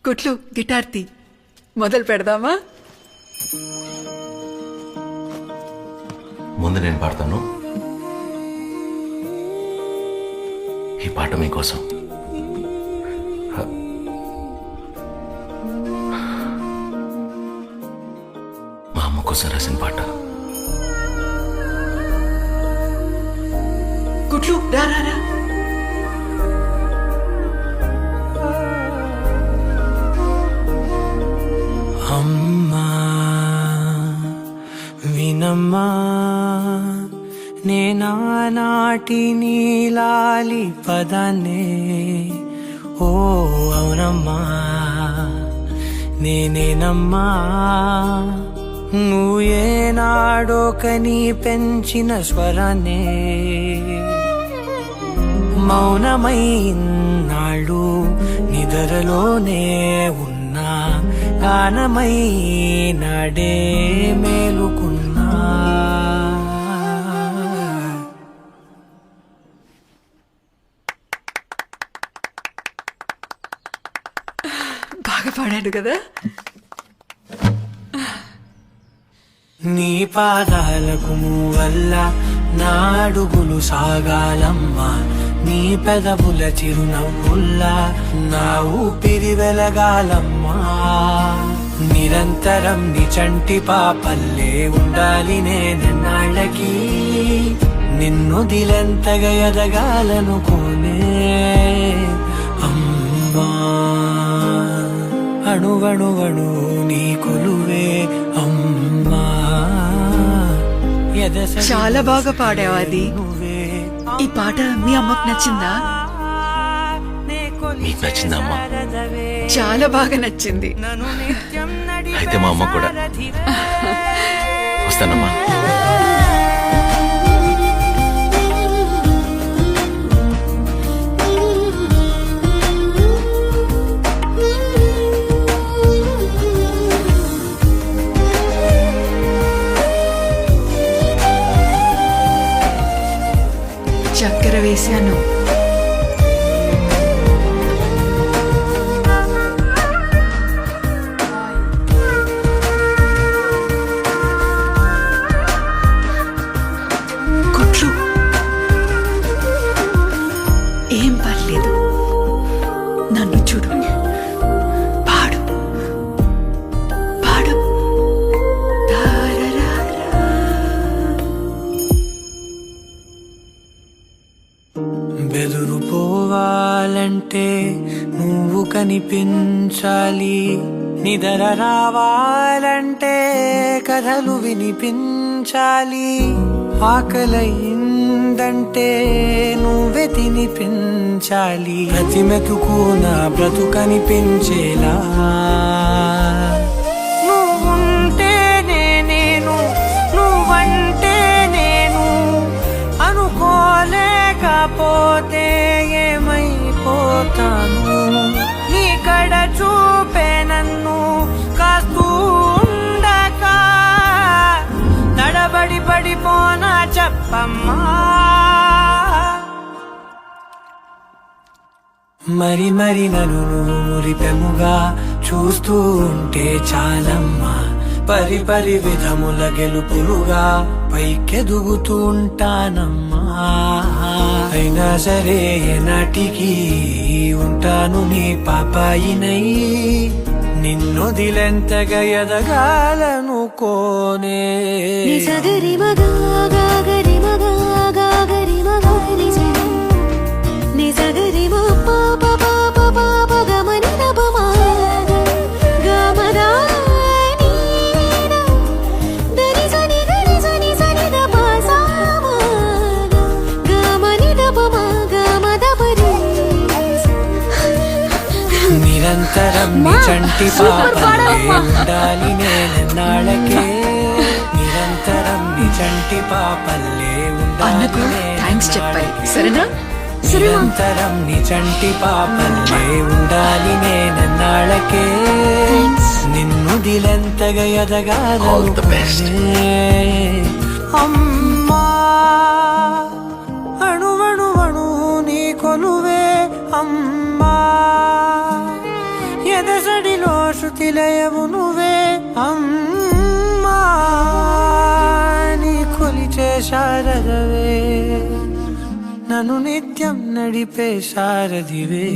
కుట్లు గిటార్ తీ మొదలు పెడదామా? ముందు నేను పాడతాను. ఈ పాట మీకోసం. మా అమ్మ కోసం రాసిన పాట. కుట్లు రా రా రా. అమ్మా వినమ్మా నేనానాటి నీలాలి పదాన్నే, ఓ అవునమ్మా నేనేనమ్మా నువ్వు ఏనాడో కని పెంచిన స్వరాన్నే. మౌనమై నాళ్ళు నిద్రలోనే ఉన్నా, గానమై నాడే మేలుకున్నా. బాగా పాడాడు కదా. నీ పాదాలకు వల్ల నా అడుగులు సాగాలమ్మా, నీ పెదవుల చిరునవ్వుల్లా నా ఊపిరి వెలగాలమ్మా. నిరంతరం నీ చంటి పాపల్లే ఉండాలి నేనెన్నాళ్ళకి, నిన్ను దిలెంతగా ఎదగాలనుకోనే అమ్మా. అణువణువణు నీ కొలువే అమ్మా. చాలా బాగా పాడావు. అది ఈ పాట మీ అమ్మకు నచ్చిందా? మీకు నచ్చిందా అమ్మా? చాలా బాగా నచ్చింది. అయితే మా అమ్మ కూడా. వస్తానమ్మా. చక్కెర వేశాను. కుట్లు ఏం పర్లేదు, నన్ను చూడు. పాడు పాడు. బెదురు పోవాలంటే నువ్వు కనిపించాలి, నిద్ర రావాలంటే కథలు వినిపించాలి, ఆకలయిందంటే నువ్వే తినిపించాలి, ప్రతి మెతుకు నా బ్రతుకనిపించేలా. నువ్వుంటేనే నేను, నువ్వంటే నేను, అనుకోలేకపోతే ఏమైపోతాను. నీ కడ చూపే నన్ను కాస్తూ ఉండక నడబడి పడిపోనా చెప్పమ్మా. మరి మరి నన్ను నువ్వు మురిపెముగా చూస్తూ ఉంటే చాలమ్మా, పరి పరి విధముల గెలుపులుగా పైకెదుగుతూ ఉంటానమ్మా. అయినా సరే నాటికి ఉంటాను నీ పాపాయినై, నిన్ను దిలెంతగా ఎదగాలనుకోనే. నిజగరి మగా గాగరి మగా గాగరి మగా నిజరి నిజగరి మా పాప పాప పాప గమని నబమా గమదా నీనా దరి జని గరి జని జని దబా సామా గమని దబమా గమదబరి. నిరంతరం నీ చంటి పాపల్లే ఉండాలి నేనెన్నాళ్ళకే, నిరంతరం నీ చంటి పాపల్లే అన్నకు ఉండాలి థ్యాంక్స్ చెప్పాలి, సరేనా? నిరంతరం నీ చంటి పాపల్లే ఉండాలి నేనెన్నాళ్ళకే, నిన్ను దిలెంతగా All the best. ఎదగాలనుకోనే అమ్మా. అణువణువణు నీ కొలువే అమ్మా. ఎదసడిలో శృతిలయవు నువ్వే అమ్మా నీ కొలిచే శారదవే నన్ను నిత్యం నడిపే శారదివే